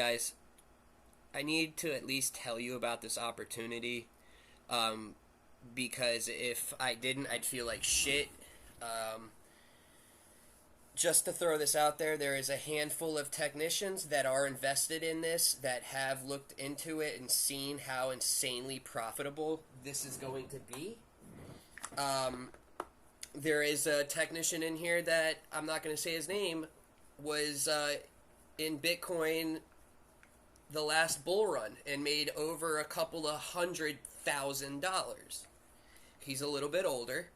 guys, I need to at least tell you about this opportunity, um, because if I didn't, I'd feel like shit. Um, just to throw this out there, there is a handful of technicians that are invested in this that have looked into it and seen how insanely profitable this is going to be. Um, there is a technician in here that, I'm not going to say his name, was in Bitcoin the last bull run and made over a couple of $100,000. He's a little bit older,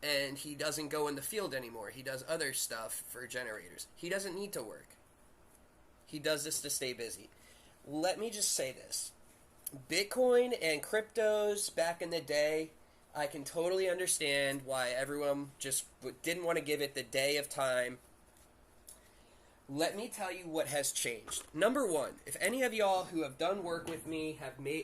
and he doesn't go in the field anymore. He does other stuff for generators. He doesn't need to work. He does this to stay busy. Let me just say this. Bitcoin and cryptos back in the day, I can totally understand why everyone just didn't want to give it the day of time. Let me tell you what has changed. Number one, if any of y'all who have done work with me,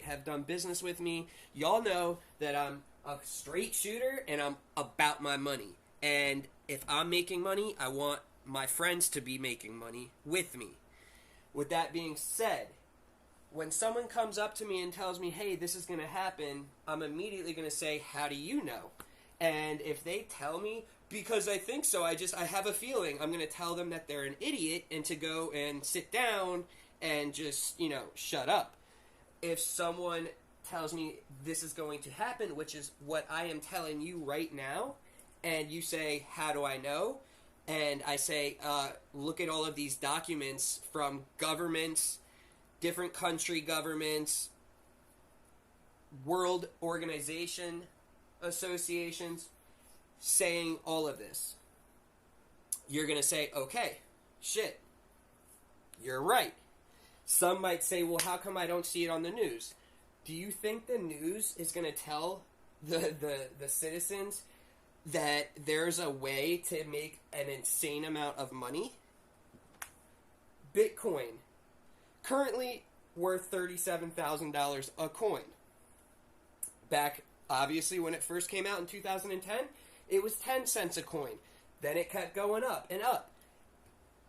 have done business with me, y'all know that I'm a straight shooter and I'm about my money. And if I'm making money, I want my friends to be making money with me. With that being said, when someone comes up to me and tells me, hey, this is going to happen, I'm immediately going to say, how do you know? And if they tell me, because I think so, I have a feeling, I'm going to tell them that they're an idiot and to go and sit down and just, shut up. If someone tells me this is going to happen, which is what I am telling you right now, and you say, how do I know? And I say, look at all of these documents from governments, different country governments, world organization associations, saying all of this. You're going to say, okay, shit, you're right. Some might say, well, how come I don't see it on the news? Do you think the news is going to tell the citizens that there's a way to make an insane amount of money? Bitcoin, currently worth $37,000 a coin. Back, obviously, when it first came out in 2010, it was 10 cents a coin. Then it kept going up and up.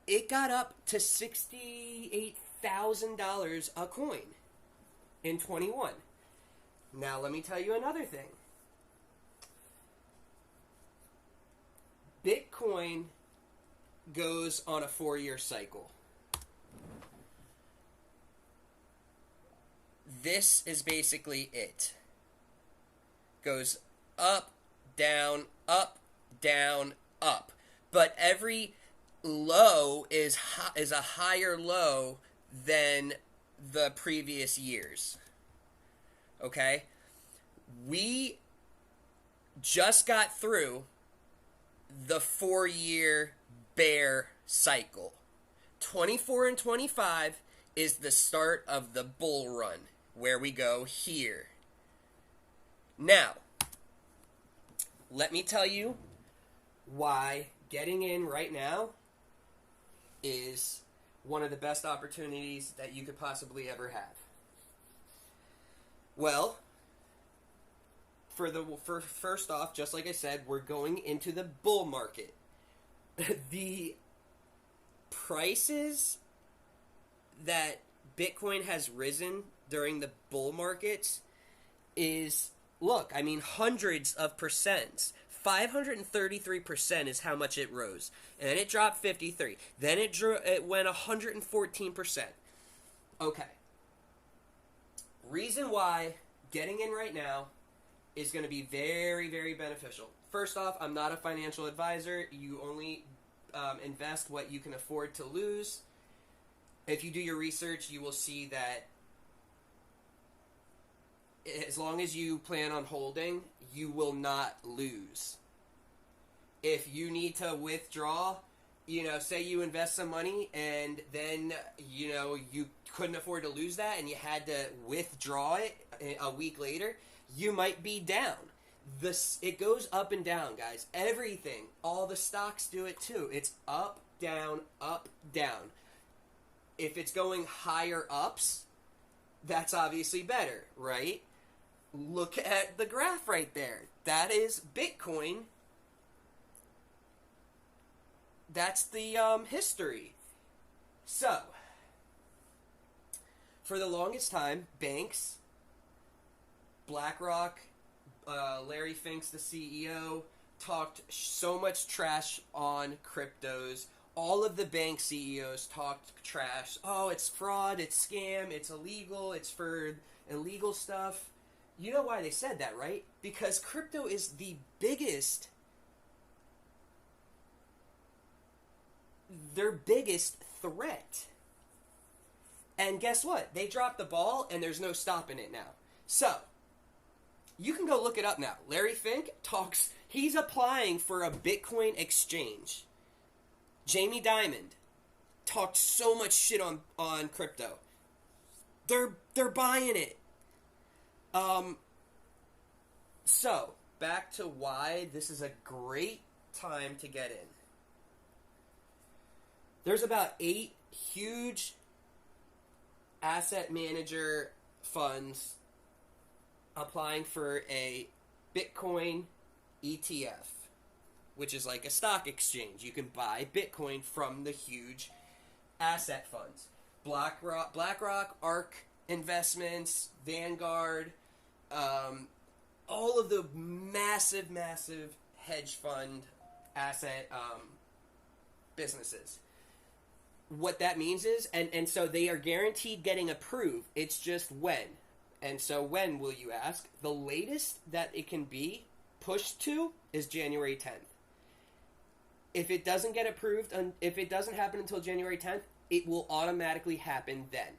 It got up to $68,000 a coin in 21. Now, let me tell you another thing. Bitcoin goes on a 4-year cycle. This is basically it. Goes up, down, up, down, up. But every low is a higher low than the previous years. Okay? We just got through the 4-year bear cycle. 24 and 25 is the start of the bull run, where we go here. Now, let me tell you why getting in right now is one of the best opportunities that you could possibly ever have. Well, first off, just like I said, we're going into the bull market. The prices that Bitcoin has risen during the bull markets is, look, I mean, hundreds of percents. 533% is how much it rose. And then it dropped 53. Then it went 114%. Okay. Reason why getting in right now is going to be very, very beneficial. First off, I'm not a financial advisor. You only invest what you can afford to lose. If you do your research, you will see that as long as you plan on holding, you will not lose. If you need to withdraw, say you invest some money and then, you couldn't afford to lose that and you had to withdraw it a week later, you might be down. It goes up and down, guys. Everything, all the stocks do it too. It's up, down, up, down. If it's going higher ups, that's obviously better, right? Look at the graph right there. That is Bitcoin. That's the history. So, for the longest time, banks, BlackRock, Larry Fink's the CEO, talked so much trash on cryptos. All of the bank CEOs talked trash. Oh, it's fraud, it's scam, it's illegal, it's for illegal stuff. You know why they said that, right? Because crypto is the biggest, their biggest threat. And guess what? They dropped the ball and there's no stopping it now. So, you can go look it up now. Larry Fink talks, he's applying for a Bitcoin exchange. Jamie Dimon talked so much shit on crypto. They're buying it. So, back to why this is a great time to get in. There's about 8 huge asset manager funds applying for a Bitcoin ETF, which is like a stock exchange. You can buy Bitcoin from the huge asset funds. BlackRock, ARK Investments, Vanguard, all of the massive hedge fund asset businesses. What that means is, and so they are guaranteed getting approved. It's just when. And so when, will you ask? The latest that it can be pushed to is January 10th. If it doesn't get approved, if it doesn't happen until January 10th, it will automatically happen then.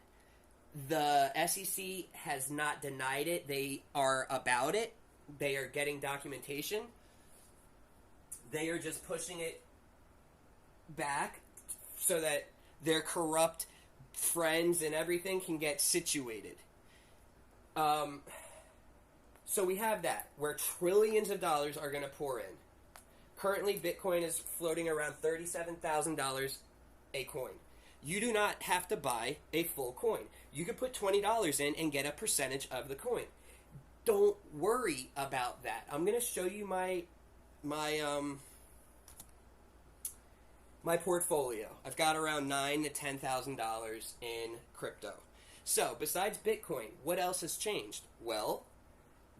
The SEC has not denied it. They are about it. They are getting documentation. They are just pushing it back so that their corrupt friends and everything can get situated. So we have that, where trillions of dollars are going to pour in. Currently, Bitcoin is floating around $37,000 a coin. You do not have to buy a full coin. You could put $20 in and get a percentage of the coin. Don't worry about that. I'm going to show you my portfolio. I've got around $9,000 to $10,000 in crypto. So, besides Bitcoin, what else has changed? Well,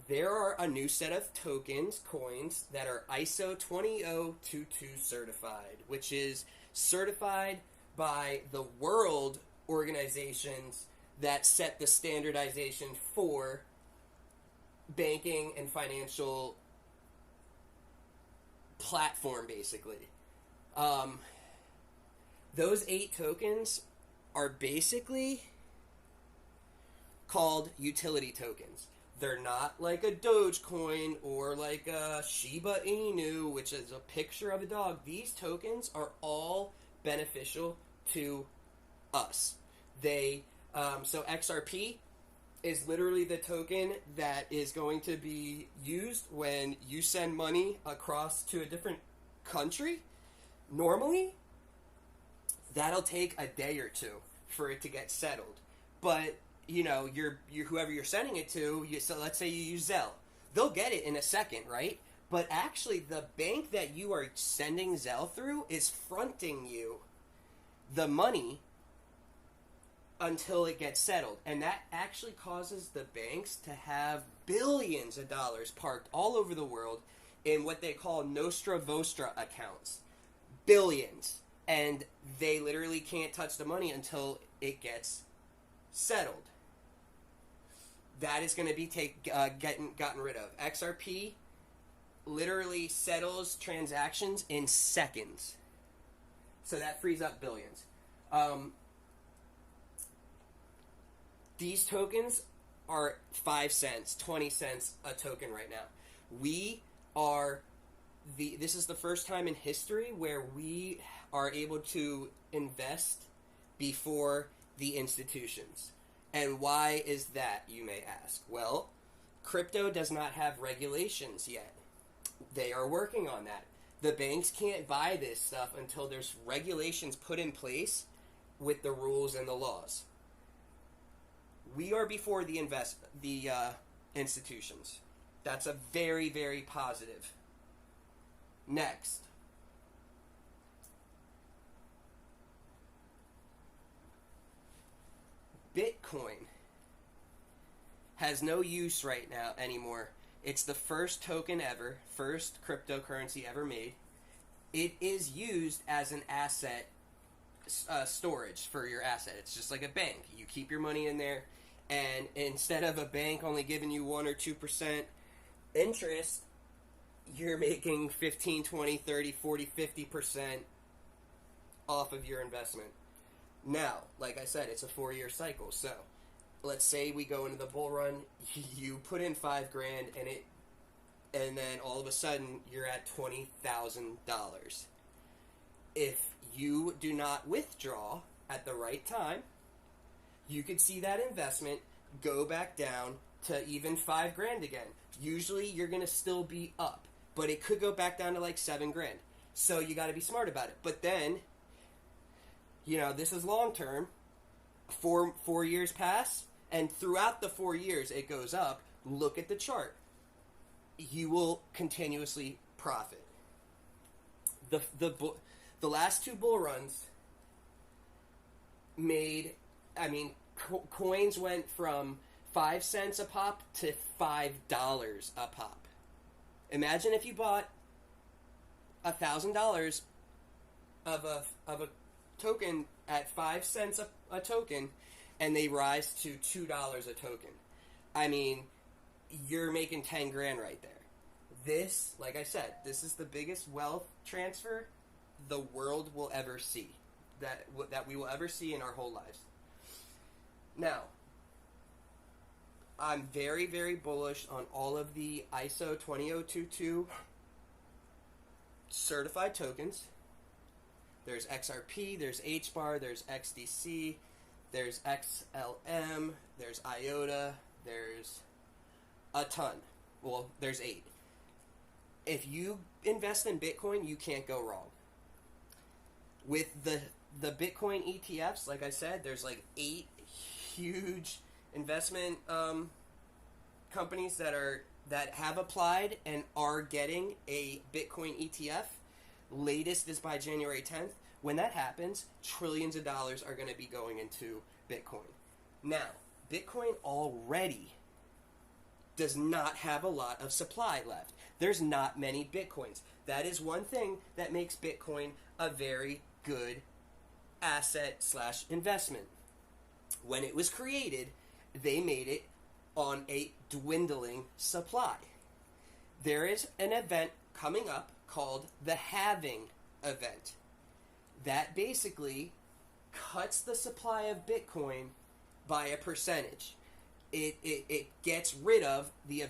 there are a new set of tokens, coins, that are ISO 20022 certified, which is certified by the world organizations that set the standardization for banking and financial platform, basically. Those 8 tokens are basically called utility tokens. They're not like a Dogecoin or like a Shiba Inu, which is a picture of a dog. These tokens are all beneficial to us. They, so XRP is literally the token that is going to be used when you send money across to a different country. Normally, that'll take a day or two for it to get settled. But you know, whoever you're sending it to, so let's say you use Zelle. They'll get it in a second, right? But actually, the bank that you are sending Zelle through is fronting you the money until it gets settled. And that actually causes the banks to have billions of dollars parked all over the world in what they call Nostra Vostra accounts. Billions. And they literally can't touch the money until it gets settled. That is going to be gotten rid of. XRP literally settles transactions in seconds. So that frees up billions. These tokens are 5 cents, 20 cents a token right now. This is the first time in history where we are able to invest before the institutions. And why is that, you may ask? Well, crypto does not have regulations yet. They are working on that. The banks can't buy this stuff until there's regulations put in place with the rules and the laws. We are before the institutions. That's a very, very positive. Next. Bitcoin has no use right now anymore. It's the first token ever, first cryptocurrency ever made. It is used as an asset storage for your asset. It's just like a bank. You keep your money in there, and instead of a bank only giving you 1 or 2% interest, you're making 15, 20, 30, 40, 50% off of your investment. Now, like I said, it's a 4-year cycle. So, let's say we go into the bull run, you put in $5,000 and then all of a sudden you're at $20,000. If you do not withdraw at the right time, you could see that investment go back down to even $5,000 again. Usually you're going to still be up, but it could go back down to like $7,000. So you got to be smart about it. But then, this is long term. 4 years pass, and throughout the 4 years it goes up. Look at the chart. You will continuously profit. The last 2 bull runs made, coins went from 5 cents a pop to $5 a pop. Imagine if you bought $1,000 of a token at 5 cents a token, and they rise to $2 a token. You're making $10,000 right there. This, like I said, this is the biggest wealth transfer the world will ever see, that we will ever see in our whole lives. Now, I'm very, very bullish on all of the ISO 20022 certified tokens. There's XRP, there's HBAR, there's XDC, there's XLM, there's IOTA, there's a ton. Well, there's 8. If you invest in Bitcoin, you can't go wrong. With the Bitcoin ETFs, like I said, there's like 8 huge investment companies that have applied and are getting a Bitcoin ETF. Latest is by January 10th. When that happens, trillions of dollars are going to be going into Bitcoin. Now, Bitcoin already does not have a lot of supply left. There's not many Bitcoins. That is one thing that makes Bitcoin a very good asset / investment. When it was created, they made it on a dwindling supply. There is an event coming up called the halving event. That basically cuts the supply of Bitcoin by a percentage. It gets rid of the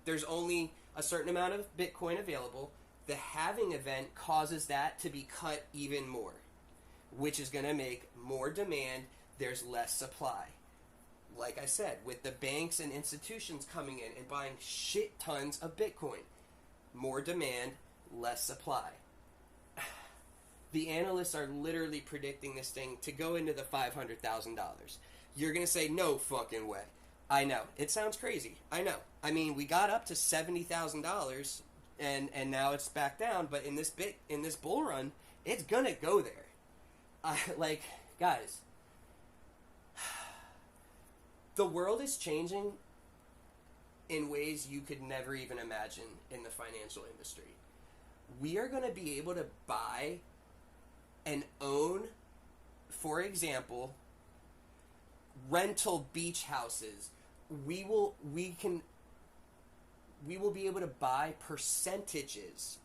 there's only a certain amount of Bitcoin available. The halving event causes that to be cut even more, which is going to make more demand. There's less supply. Like I said, with the banks and institutions coming in and buying shit tons of Bitcoin, more demand, less supply. The analysts are literally predicting this thing to go into the $500,000. You're going to say, no fucking way. I know. It sounds crazy. I know. We got up to $70,000 and now it's back down, but in this bull run, it's going to go there. Guys, the world is changing in ways you could never even imagine in the financial industry. We are going to be able to buy and own, for example, rental beach houses. We will be able to buy percentages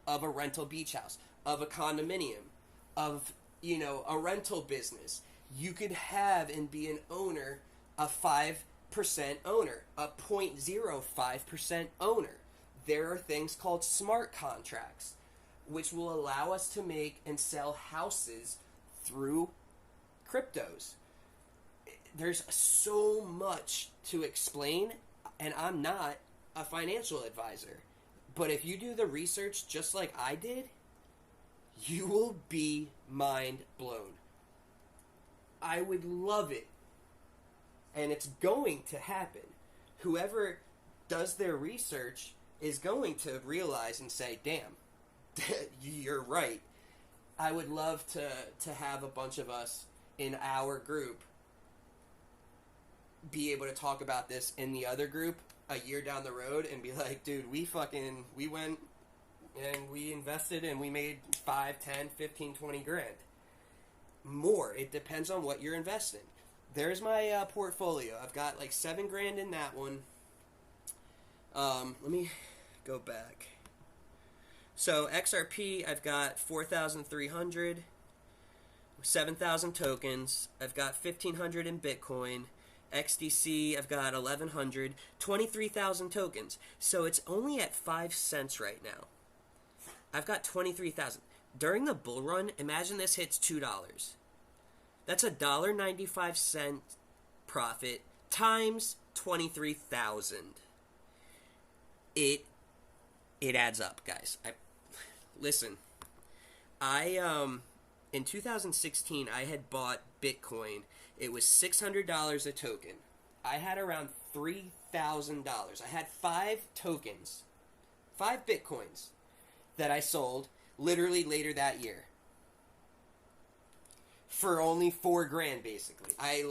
of a rental beach house, of a condominium, of a rental business. You could have and be an owner, a 5% owner, a 0.05% owner. There are things called smart contracts, which will allow us to make and sell houses through cryptos. There's so much to explain, and I'm not a financial advisor. But if you do the research just like I did, you will be mind blown. I would love it. And it's going to happen. Whoever does their research is going to realize and say, damn, you're right. I would love to have a bunch of us in our group be able to talk about this in the other group a year down the road and be like, dude, we went and we invested and we made 5, 10, 15, 20 grand. More. It depends on what you're investing. There's my portfolio. I've got like 7 grand in that one. Let me go back. So XRP, I've got 4,300, 7,000 tokens. I've got 1,500 in Bitcoin. XDC, I've got 1,100, 23,000 tokens. So it's only at 5 cents right now. I've got 23,000. During the bull run, imagine this hits $2. That's $1.95 profit times 23,000. It adds up, guys. Listen. In 2016 I had bought Bitcoin. It was $600 a token. I had around $3,000. I had 5 tokens, 5 Bitcoins that I sold literally later that year for only 4 grand, basically. I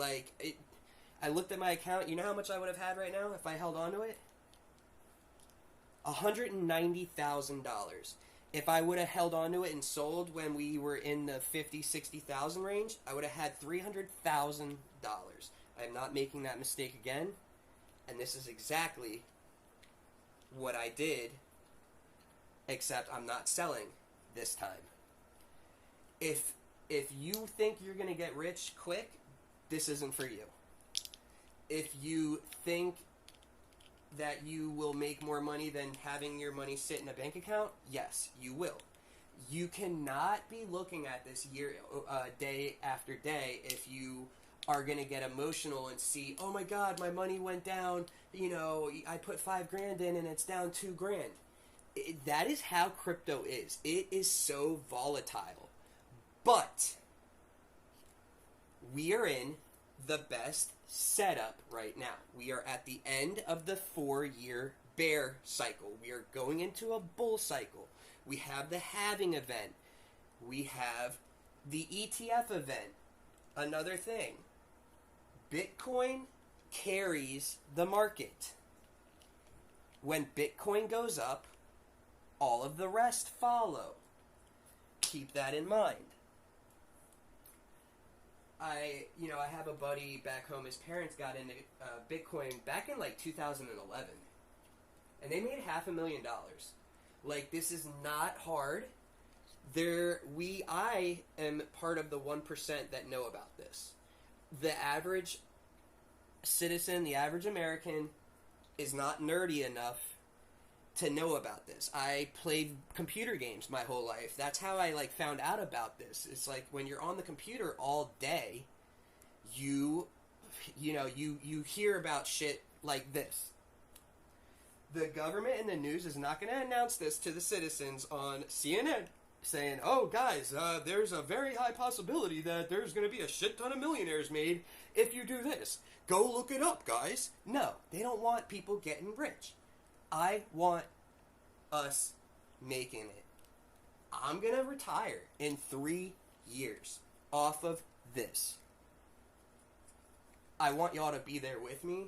looked at my account. You know how much I would have had right now if I held on to it? $190,000. If I would have held on to it and sold when we were in the 50, 60,000 range, I would have had $300,000. I am not making that mistake again, and this is exactly what I did, except I'm not selling this time. If you think you're going to get rich quick, this isn't for you. If you think that you will make more money than having your money sit in a bank account, yes, you will. You cannot be looking at this day after day if you are going to get emotional and see, oh my God, my money went down, I put 5 grand in and it's down 2 grand. That is how crypto is. It is so volatile. But we are in the best setup right now. We are at the end of the 4-year bear cycle. We are going into a bull cycle. We have the halving event. We have the ETF event. Another thing, Bitcoin carries the market. When Bitcoin goes up, all of the rest follow. Keep that in mind. I have a buddy back home. His parents got into Bitcoin back in like 2011, and they made $500,000. Like, this is not hard. I am part of the 1% that know about this. The average citizen, the average American, is not nerdy enough to know about this. I played computer games my whole life. That's how I found out about this. It's like when you're on the computer all day, you hear about shit like this. The government and the news is not going to announce this to the citizens on CNN saying, oh guys, there's a very high possibility that there's going to be a shit ton of millionaires made if you do this. Go look it up, guys. No, they don't want people getting rich. I want us making it. I'm going to retire in 3 years off of this. I want y'all to be there with me.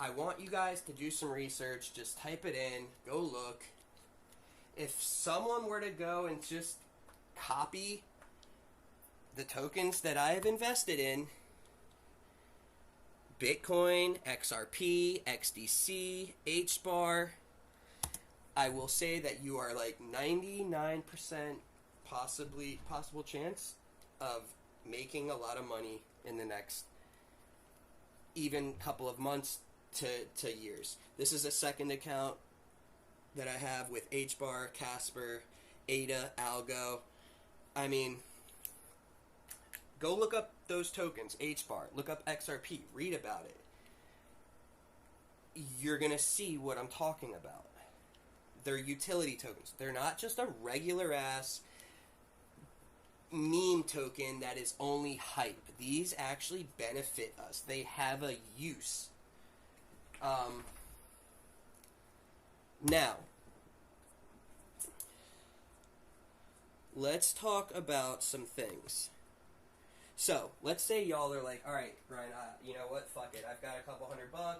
I want you guys to do some research. Just type it in. Go look. If someone were to go and just copy the tokens that I have invested in, Bitcoin, XRP, XDC, HBAR, I will say that you are 99% possible chance of making a lot of money in the next even couple of months to years. This is a second account that I have with HBAR, Casper, ADA, Algo. I mean, go look up those tokens, HBAR, look up XRP, read about it. You're going to see what I'm talking about. They're utility tokens. They're not just a regular ass meme token that is only hype. These actually benefit us. They have a use. Now, let's talk about some things. So let's say y'all are like, all right, Brian, you know what? Fuck it. I've got a couple $100,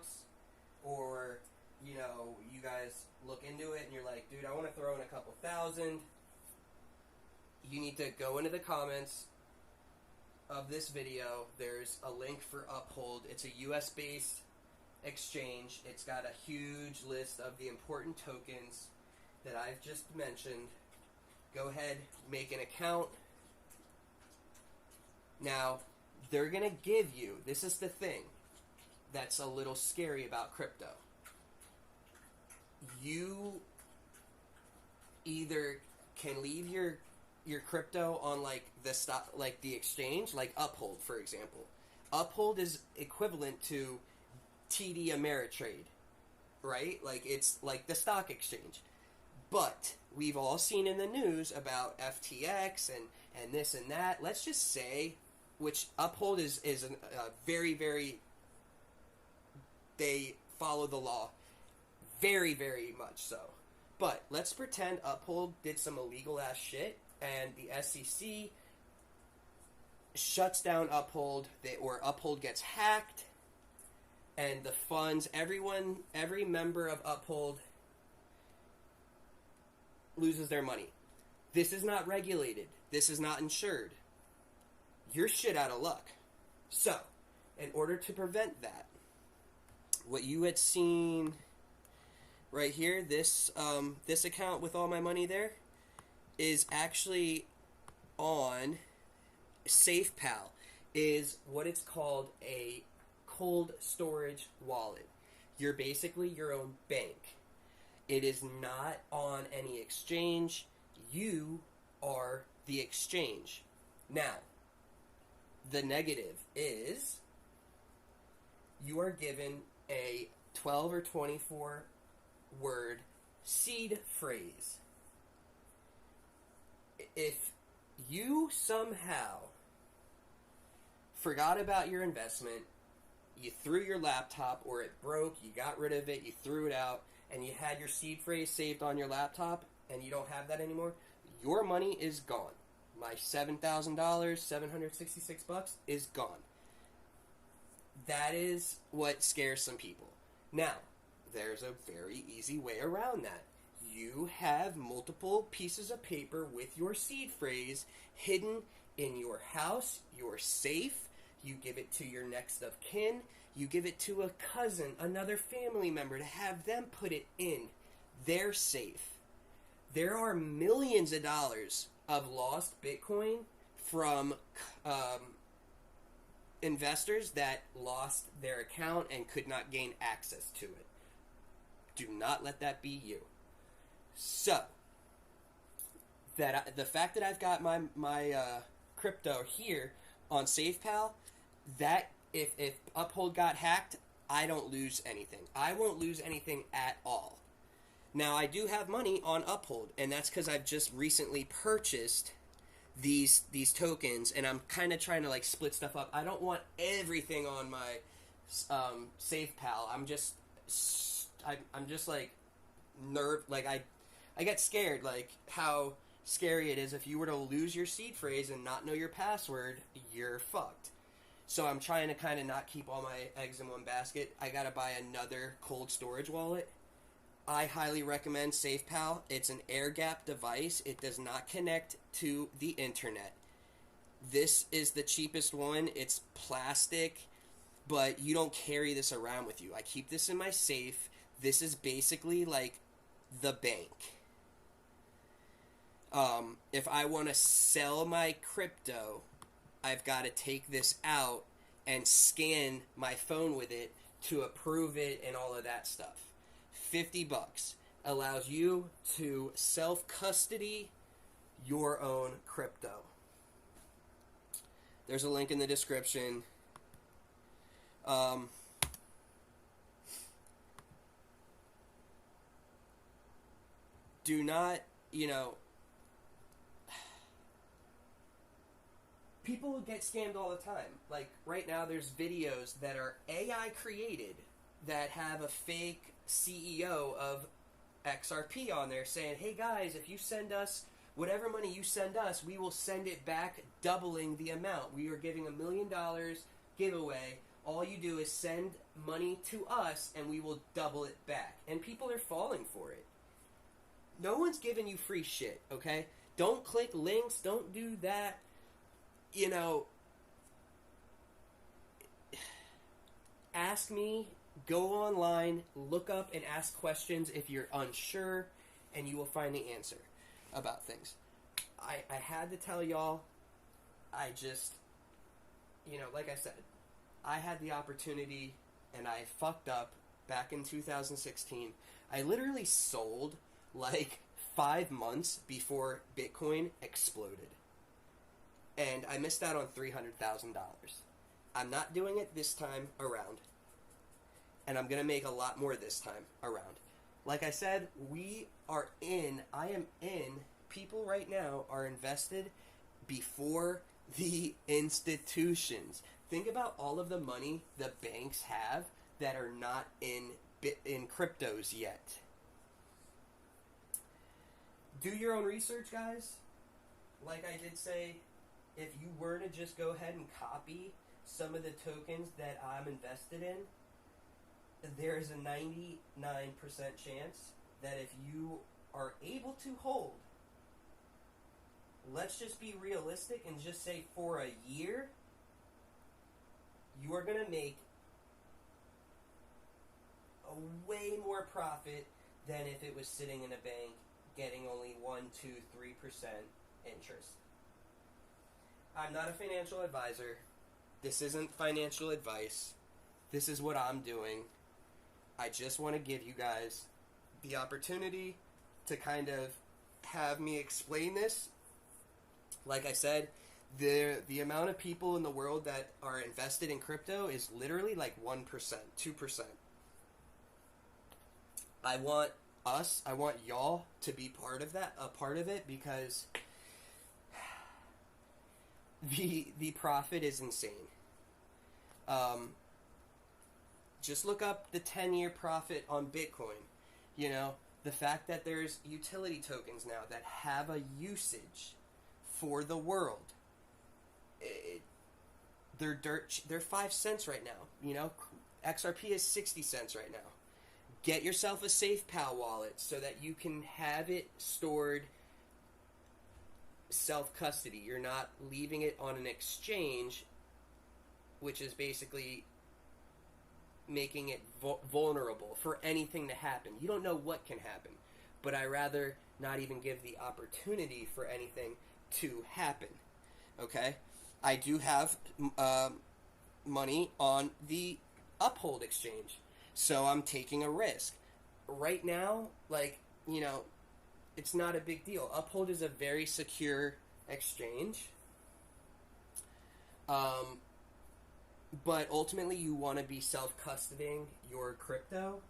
or you know, you guys look into it and you're like, dude, I want to throw in a couple thousand. You need to go into the comments of this video. There's a link for Uphold. It's a US based exchange. It's got a huge list of the important tokens that I've just mentioned. Go ahead, make an account. Now, they're going to give you, this is the thing that's a little scary about crypto. You either can leave your crypto on like the stock, like the exchange, like Uphold, for example. Uphold is equivalent to TD Ameritrade, right? Like it's like the stock exchange. But we've all seen in the news about FTX and this and that. Let's just say, which Uphold is a very, very, they follow the law very, very much so. But let's pretend Uphold did some illegal ass shit and the SEC shuts down Uphold, or Uphold gets hacked, and the funds, every member of Uphold loses their money. This is not regulated. This is not insured. You're shit out of luck. So, in order to prevent that, what you had seen right here, this account with all my money there, is actually on SafePal, is what it's called a cold storage wallet. You're basically your own bank. It is not on any exchange. You are the exchange. Now, the negative is you are given a 12 or 24 word seed phrase. If you somehow forgot about your investment, you threw your laptop, or it broke, you got rid of it, you threw it out, and you had your seed phrase saved on your laptop, and you don't have that anymore, your money is gone. My $7,000, $766 is gone. That is what scares some people. Now, there's a very easy way around that. You have multiple pieces of paper with your seed phrase hidden in your house, your safe. You give it to your next of kin. You give it to a cousin, another family member, to have them put it in their safe. There are millions of dollars of lost Bitcoin from investors that lost their account and could not gain access to it. Do not let that be you. So, the fact that I've got my crypto here on SafePal, that if Uphold got hacked, I don't lose anything. I won't lose anything at all. Now, I do have money on Uphold, and that's because I've just recently purchased these tokens, and I'm kind of trying to like split stuff up. I don't want everything on my SafePal. I'm just like like I get scared, like how scary it is if you were to lose your seed phrase and not know your password, you're fucked. So I'm trying to kind of not keep all my eggs in one basket. I gotta buy another cold storage wallet. I highly recommend SafePal. It's an air-gapped device. It does not connect to the internet. This is the cheapest one. It's plastic, but you don't carry this around with you. I keep this in my safe. This is basically like the bank. If I want to sell my crypto, I've got to take this out and scan my phone with it to approve it and all of that stuff. $50 allows you to self-custody your own crypto. There's a link in the description. Do not, people get scammed all the time. Like, right now there's videos that are AI created that have a fake CEO of XRP on there saying, hey guys, if you send us Whatever money you send us, we will send it back, doubling the amount. We are giving $1 million giveaway. All you do is send money to us, and we will double it back. And people are falling for it. No one's giving you free shit, okay? Don't click links. Don't do that. You know, ask me. Go online, look up, and ask questions if you're unsure, and you will find the answer about things. I had to tell y'all, I just, like I said, I had the opportunity, and I fucked up back in 2016. I literally sold, 5 months before Bitcoin exploded. And I missed out on $300,000. I'm not doing it this time around. And I'm going to make a lot more this time around. Like I said, I am in, people right now are invested before the institutions. Think about all of the money the banks have that are not in cryptos yet. Do your own research, guys. Like I did say, if you were to just go ahead and copy some of the tokens that I'm invested in, there is a 99% chance that if you are able to hold, let's just be realistic and just say for a year, you are going to make a way more profit than if it was sitting in a bank getting only 1, 2, 3% interest. I'm not a financial advisor. This isn't financial advice. This is what I'm doing. I just want to give you guys the opportunity to kind of have me explain this. Like I said, the amount of people in the world that are invested in crypto is literally 1%, 2%. I want y'all to be a part of it, because the profit is insane. Just look up the 10-year profit on Bitcoin. The fact that there's utility tokens now that have a usage for the world. They're 5 cents right now. XRP is 60 cents right now. Get yourself a SafePal wallet so that you can have it stored self-custody. You're not leaving it on an exchange, which is basically making it vulnerable for anything to happen. You don't know what can happen, but I rather not even give the opportunity for anything to happen. Okay? I do have money on the Uphold exchange, so I'm taking a risk. Right now, it's not a big deal. Uphold is a very secure exchange. But ultimately, you want to be self-custodying your crypto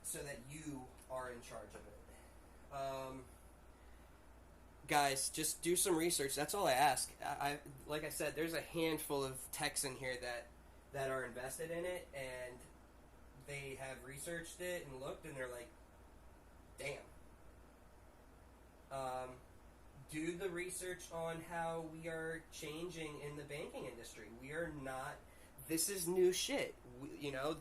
so that you are in charge of it. Guys, just do some research. That's all I ask. Like I said, there's a handful of techs in here that are invested in it, and they have researched it and looked, and they're like, damn. Do the research on how we are changing in the banking industry. We are not... This is new shit.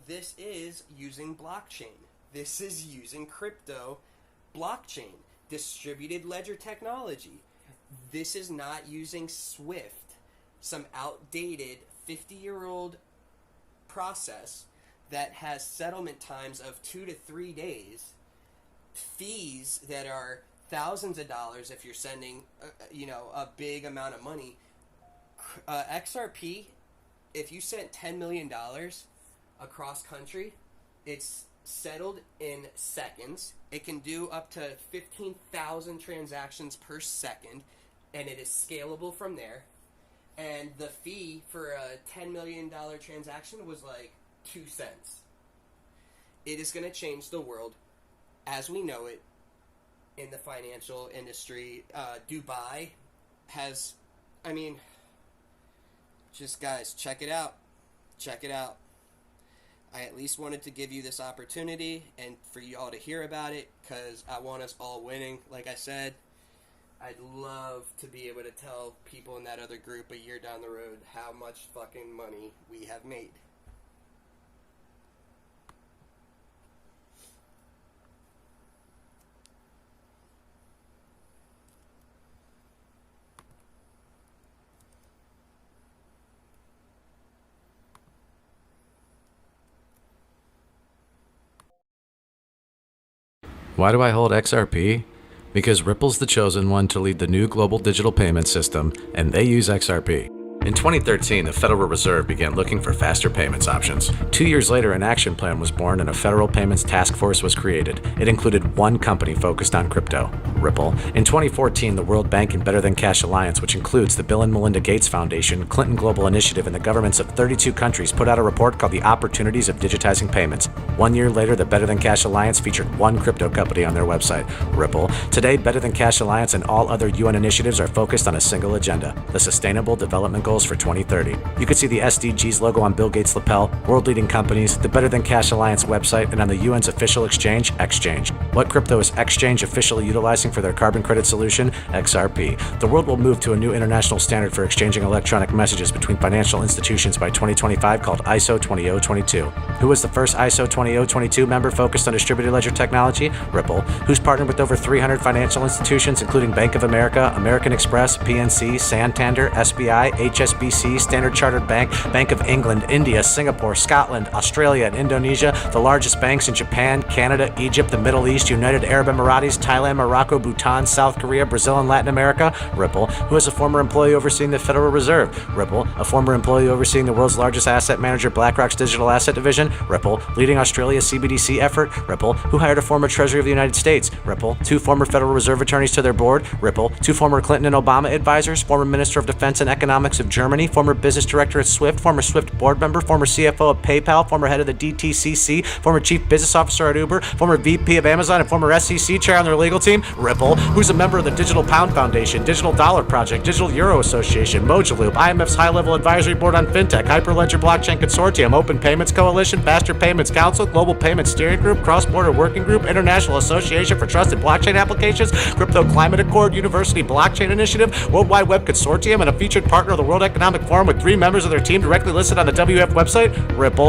This is using blockchain. This is using crypto blockchain. Distributed ledger technology. This is not using SWIFT, some outdated 50-year-old process that has settlement times of 2 to 3 days, fees that are thousands of dollars if you're sending, a big amount of money. XRP, if you sent $10 million across country, it's settled in seconds. It can do up to 15,000 transactions per second, and it is scalable from there. And the fee for a $10 million transaction was 2 cents. It is going to change the world as we know it in the financial industry. Dubai has, just guys, check it out. Check it out. I at least wanted to give you this opportunity and for you all to hear about it, because I want us all winning. Like I said, I'd love to be able to tell people in that other group a year down the road how much fucking money we have made. Why do I hold XRP? Because Ripple's the chosen one to lead the new global digital payment system, and they use XRP. In 2013, the Federal Reserve began looking for faster payments options. 2 years later, an action plan was born and a federal payments task force was created. It included one company focused on crypto, Ripple. In 2014, the World Bank and Better Than Cash Alliance, which includes the Bill and Melinda Gates Foundation, Clinton Global Initiative, and the governments of 32 countries, put out a report called The Opportunities of Digitizing Payments. 1 year later, the Better Than Cash Alliance featured one crypto company on their website, Ripple. Today, Better Than Cash Alliance and all other UN initiatives are focused on a single agenda, the Sustainable Development Goals for 2030. You can see the SDGs logo on Bill Gates' lapel, world-leading companies, the Better Than Cash Alliance website, and on the UN's official exchange, Exchange. What crypto is Exchange officially utilizing for their carbon credit solution? XRP. The world will move to a new international standard for exchanging electronic messages between financial institutions by 2025 called ISO 20022. Who was the first ISO 20022 member focused on distributed ledger technology? Ripple. Who's partnered with over 300 financial institutions, including Bank of America, American Express, PNC, Santander, SBI, HSBC, Standard Chartered Bank, Bank of England, India, Singapore, Scotland, Australia, and Indonesia, the largest banks in Japan, Canada, Egypt, the Middle East, United Arab Emirates, Thailand, Morocco, Bhutan, South Korea, Brazil, and Latin America? Ripple. Who is a former employee overseeing the Federal Reserve? Ripple. A former employee overseeing the world's largest asset manager, BlackRock's digital asset division? Ripple. Leading Australia's CBDC effort? Ripple. Who hired a former Treasury of the United States? Ripple. 2 former Federal Reserve attorneys to their board? Ripple. 2 former Clinton and Obama advisors? Former Minister of Defense and Economics of Germany? Former business director at Swift, former Swift board member, former CFO of PayPal, former head of the DTCC, former chief business officer at Uber, former VP of Amazon, and former SEC chair on their legal team? Ripple. Who's a member of the Digital Pound Foundation, Digital Dollar Project, Digital Euro Association, Mojaloop, IMF's high-level advisory board on fintech, Hyperledger Blockchain Consortium, Open Payments Coalition, Faster Payments Council, Global Payments Steering Group, Cross-Border Working Group, International Association for Trusted Blockchain Applications, Crypto Climate Accord, University Blockchain Initiative, World Wide Web Consortium, and a featured partner of the World Economic Forum with 3 members of their team directly listed on the WF website? Ripple.